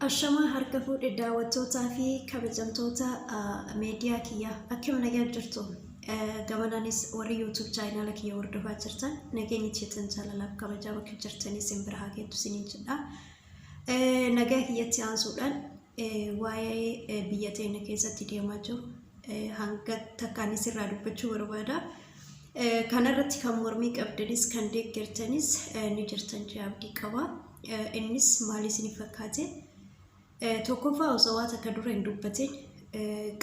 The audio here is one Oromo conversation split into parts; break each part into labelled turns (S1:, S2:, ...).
S1: Ashama harka fuudhee daawwattootaa fi kabajamtoota meediyaa kiyyaa akkuma nagaa jirtu gamanaanis warri YouTube chaanala kiyya hordofaa jirtan nageenya cheetan jaalalaaf kabajaa bakka jirtanii simbira haa geettu siniin jedha. Nagaa kiyyatti aansuudhaan waa'ee biyya teenya keessatti deemaa jiru hanga takkaanis irraa dubbachuu barbaada. Kanarratti kan mormii qabdanis kan deeggartanis ni jirtan abdii qaba. Innis maal isin fakkaate? Tokkoffaa osoo waan akka dura hin dubbatin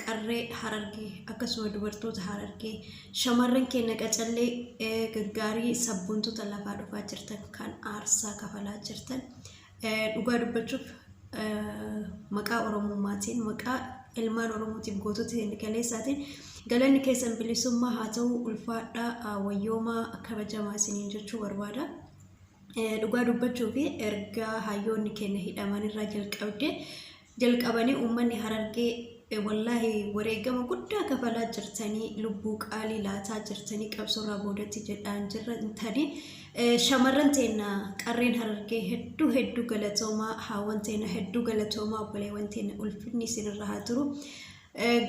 S1: qarree Harargee akkasuma dubartoota Harargee shamarran keenya qacallee gaggaarii sabboontoota lafaa dhufaa jirtan kan aarsaa kafalaa jirtan dhugaa dubbachuuf maqaa Oromoomaatiin maqaa ilmaan Oromootiin gootota kaleessaatiin galanni keessan bilisummaa haa ta'u ulfaadhaa wayyoomaa kabajamaa isiniin jechuu barbaada. Dhugaa dubbachuu fi ergaa hayyoonni keenya hidhaman irraa jalqabanii uummanni Harargee wallahi wareegama guddaa kafalaa jirtanii lubbuu qaalii laataa jirtanii qabsoorraa boodatti jedhaan jirtanii shamarran teenya qarreen Harargee hedduu galatoomaa haawwan teenya hedduu galatoomaa obboleewwan teenya ulfinni isinirra haa turu.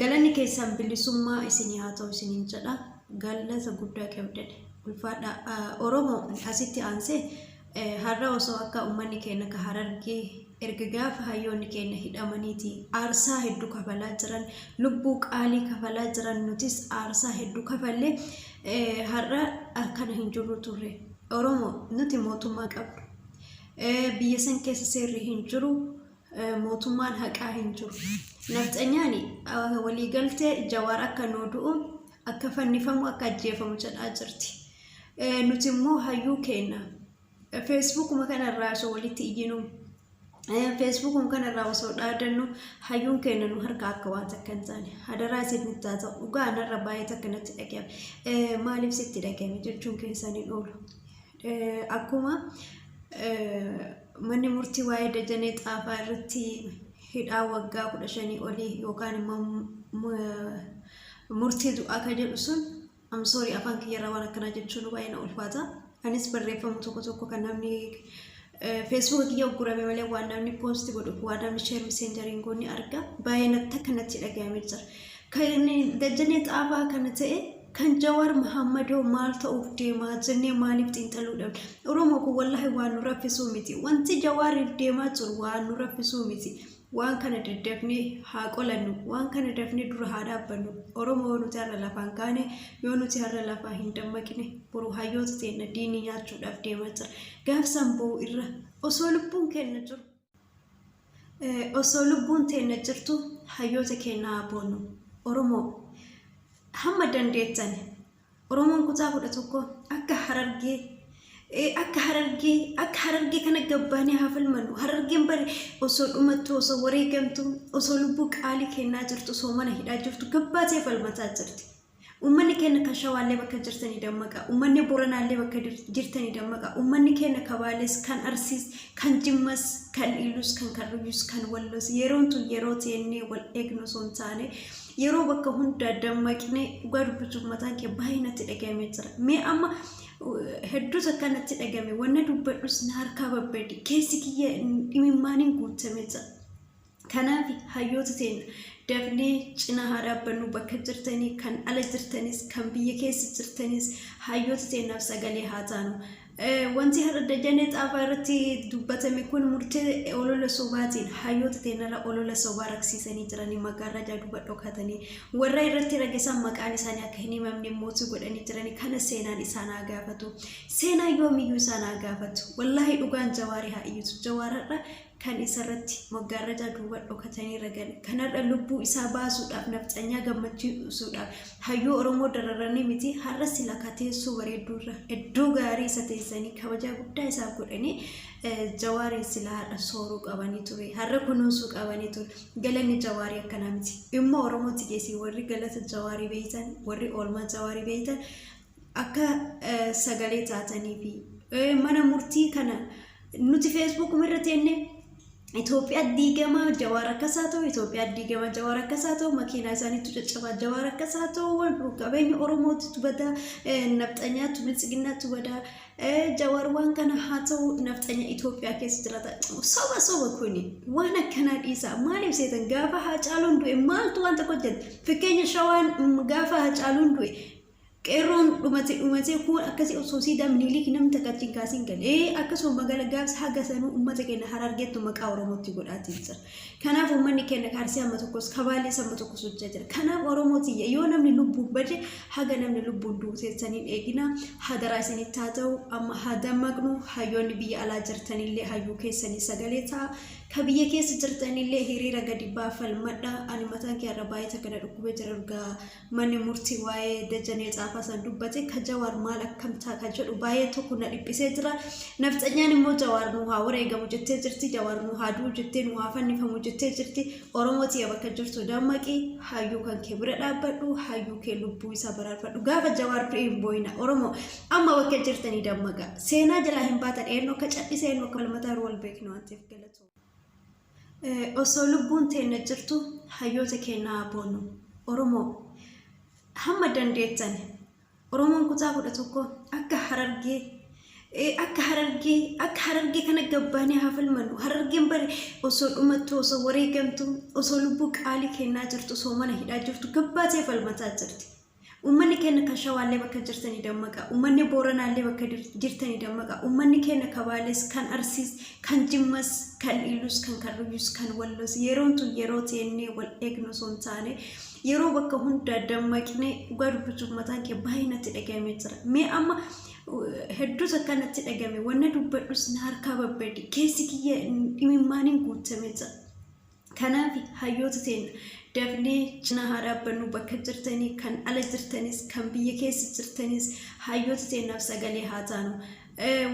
S1: Galanni keessan bilisummaa isinii haa ta'u isiniin jedha. Galata guddaa qabdan ulfaadha. Oromoo asitti aansee har'a osoo akka uummanni keenya ka Harargee erga gaafa hayyoonni keenya hidhamaniiti aarsaa hedduu kafalaa jiran lubbuu qaalii kafalaa jiran nutis aarsaa hedduu kafallee har'a akkana hin jirru turre. Oromoo nuti mootummaa qabdu biyya san keessa seerri hin jiru mootummaan haqaa hin jiru. Nafxanyaan waliigaltee Jawaar akka nuu du'u akka fannifamu akka ajjeefamu jedhaa jirti. Nuti immoo hayyuu keenya Facebook kanarraa osoo walitti iyyinu Facebook kanarraa osoo dhaadannu hayyuun keenya nu harka akka waan takka hin taane hadaraa isin ta'u dhugaa narra baay'ee takka natti dhagahame maaliif sitti dhagahame jechuun keessan hin oolu. Akkuma manni murtii waa'ee Dajanee Xaafaa irratti hidhaa waggaa 15 olii yookaan immoo murtii du'aa ka jedhu sun I'm sorry afaan kiyyarraa waan akkanaa jechuun baay'ee na ulfaata. Anis barreeffamu tokko kan namni Facebook kiyya gurame malee waan namni post godhu waan namni share messengerin goonni arga baay'ee natti kanatti dhagahame jira. Kan Dajanee Xaafaa kana ta'e kan Jawaar Mohammadoo maal ta'uuf deemaa jennee maaliif xiinxaluu dhabne? Oromoo kun wallahi waan nu raffisuu miti. Wanti Jawaariif deemaa jiru waan nu raffisuu miti. Waan kana daddafnee haa qolannu waan kana dafnee dura haa dhaabbannu. Oromoo nuti har'a lafaan kaane yoo nuti har'a lafaa hin dammaqne boru hayyoota teenya diinii nyaachuudhaaf deemaa jira. Gaafsan ba'u irra osoo lubbuun keenya jiru osoo lubbuun teenya jirtu hayyoota keenya haa boonnu. Oromoo hamma dandeettan Oromoon kutaa 11 akka Harargee kana gabbaanii haa falmannu. Harargeen bari osoo dhumattu osoo wareegamtu osoo lubbuu qaalii kennaa jirtu osoo mana hidhaa jirtu gabbaatee falmataa jirti. Uummanni keenya kan Shawaallee bakka jirtanii dammaqa. Uummanni Booranaallee bakka jirtanii dammaqa. Uummanni keenya Kabaalees kan Arsiis kan Jimmas kan Ilus kan Karrayyuus kan Walloos yeroon tun yeroo teennee wal eegnu osoo hin taane yeroo bakka hunda dammaqnee dhugaa dubbachuuf mataan kee baay'ee natti dhagahame jira. Mee amma hedduu akkanatti dhagahame wanna dubbadhus na harkaa babbadi keessi kiyya dhimimmaaniin guutame jira. Kanaaf hayyoota teenya dafnee cina haa dhaabbannu bakka jirtanii kan ala jirtanis kan biyya keessa jirtanis hayyoota teenyaaf sagalee haa taanu. Wanti har'a Dajanee Xaafaa irratti dubbatame kun murtee olola sobaatiin hayyoota teenyarra olola sobaa raksiisanii jiranii magaalaa duuba dhokatanii warra irratti ragisan maqaan isaanii akka hin himamne mootii godhanii jiranii kana seenaan isaan haa gaafatu. Seenaa yoomiyyuu isaan haa gaafatu. Wallahi dhugaan Jawaarii haa iyyatu. Jawaararra kan isarratti magaalaa duuba dhokatanii ragan kanarra lubbuu isaa baasuudhaaf nafxanyaa gammachiisuudhaaf hayyoo Oromoo dararanii miti har'a sila kateessuu bareedduurra iddoo gaarii isa teessanii kabajaa guddaa isaaf godhanii Jawaarii sila har'a sooruu qabanii ture har'a kunuunsuu qabanii ture. Galanni Jawaarii akkanaa miti. Dhimma Oromooti geessii warri galata Jawaarii beeytan warri oolmaa Jawaarii beeytan akka sagalee taatanii fi mana murtii kana nuti Facebook irra teenne ኢትዮጵያ ዲገማ ጀዋር ከሳቶ ኢትዮጵያ ዲገማ ጀዋር ከሳቶ መኪና ሳኒ ተጨጨባ ጀዋር ከሳቶ ወልሩ ቀበኝ ኦሮሞት ትበዳ ነፍጠኛ ትብልጽግና ትበዳ ጀዋር ዋን ከነ ሀቶ ነፍጠኛ ኢትዮጵያ ከስ ድራታ ሰው ኮኒ ዋና ከናዲሳ ማለም ሴተን ጋፋ ሀጫሉ እንዱ ማልቱ አንተ ቆጀት ፍከኝ ሸዋን ጋፋ ሀጫሉ እንዱ Keron umate kun akasi sosida minilik nam takati kasingal akaso magala gabs haga sanu ummata kenna harargetu maka oromoti godati sir kanaf ummanni kenna karsi amatokos kabali samatokos ujjajir kanaf oromoti yo namni lubbu bade haga namni lubbu du setani egina hadara sini tatau amma hadamagnu hayoni bi ala jirtani le hayu kesani sagaleta kabiye kes jirtani le hirira gadi bafal madda animatan ki arabayta kana dukube jirga manni murti wae dejane fasan dubbate kajawar mal akamta kajadu baye to kuna dipise jira nafxanya ni mo jawar nu ha wore gamu jette jirti jawar nu ha du jette nu ha fanni famu jette jirti oromoti yabaka jirtu damaki hayu kan kebra dabadu hayu ke lubbu isa bararfadu gafa jawar to boyna oromo amma wake jirtani damaga sena jala himbata eno kacadise eno kalmata rol bek no atif gelato oso lubbun tenne jirtu hayote kenna bonu oromo hamma dandeettan Oromon kutaa godha tokko akka hararge kana gabbani hafalmanu harargen bare osoo dhumattu osoo wareegamtu osoo lubbu qaali kennaa jirtu osoo mana hidhaa jirtu gabbaatee falmataa jirti ummanni kenna kan shawaallee bakka jirtanii dammaqa ummanni booranaallee bakka jirtanii dammaqa ummanni kenna kabaales kan arsiis kan jimmas kan ilus kan karruyyus kan wallos yeroontu yeroo teennee wal eegnu son taane yeroo bakka hunda dammaqne garbatu mataan ke baay'inatti dhagame jira me amma heddu sakkanatti dhagame wanna dubbadus na harka babbadi keessi kiyya imimaanin guutame jira kanaaf hayyoota teen dafne cina harabannu bakka jirtanii kan ala jirtanis kan biyya keessa jirtanis hayyoota teenaaf sagalee haa taanu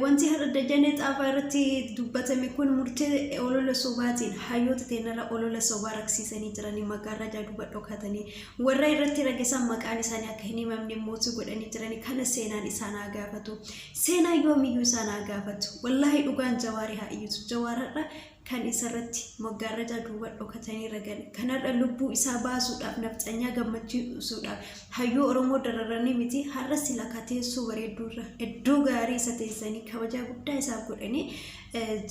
S1: wanti harda janet afarati dubbatame kun murte olola sobatin hayyoota teenara olola sobaraksisanii jirani magarraja dubadho katanii warra irratti ragesan maqaan isaanii akka hin himamne mootu godhanii jirani kana seenaan isaanii gaafatu seenaa yoomiyyuu isaanii gaafatu wallahi dhugaan jawaari haa iyyatu jawaarra kan isarratti magarraja dubadho katanii ragan kanarra lubbu isaa baasuudhaaf nafxanya gammachiisuudhaaf hayyoo oromoo dararanii miti har'a sila kateessoo bareedduurra iddoo gaarii isa teessanii kabajaa guddaa isaa godhanii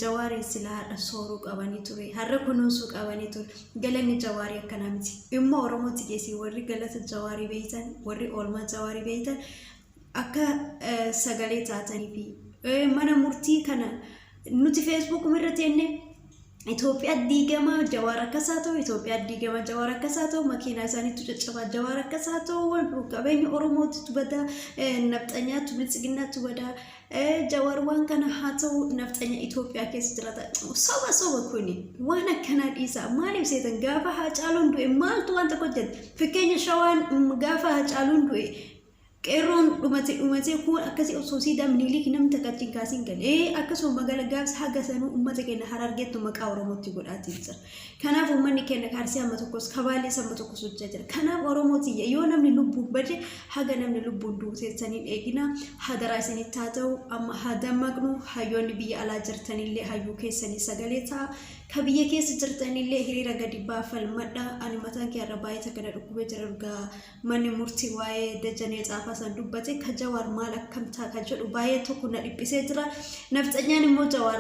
S1: jawaari sila har'a sooruu qabanii ture har'a kunuunsuu qabanii ture galanni jawaari akkana miti immoo oromooti keessi warri galata jawaari beeytan warri oolmaa jawaari beeytan akka sagalee taatanii fi mana murtii kana nuti Facebook irratti enne ኢትዮጵያ ዲገማ ጀዋር ከሳቶ ኢትዮጵያ ዲገማ ጀዋር ከሳቶ መኪና ሳኒ ተጨጨባ ጀዋር ከሳቶ ወልሩ ቀበኝ ኦሮሞት ትበዳ ነፍጠኛ ትብልጽግና ትበዳ ጀዋር ዋን ከነ ሀቶ ነፍጠኛ ኢትዮጵያ ከስ ድራታ ሰው ኮኒ ዋና ከናዲሳ ማለም ሴተን ጋፋ ሀጫሉ እንዱ ማልቱ አንተ ቆጀት ፍከኝ ሸዋን ጋፋ ሀጫሉ እንዱ Keron umate kun akasi sosida minilik nam takati kasingal akaso magala gabs haga sanu ummata kenna harargetu maka oromoti godati sir kanaf ummanni kenna karsi amatokos kabali samatokos ujjajir kanaf oromoti yo namni lubbu bade haga namni lubbu du setani egina hadara sini tatau amma hadamagnu hayoni bi ala jirtani le hayu kesani sagaleta kabiye kes jirtani le hirira gadi bafal madda animatan ki arabayta kana dukube jirga manni murti wae dejane fasan dubbate kajawar mal akamta kajadu baye to kuna dipise jira nafxanya ni mo jawar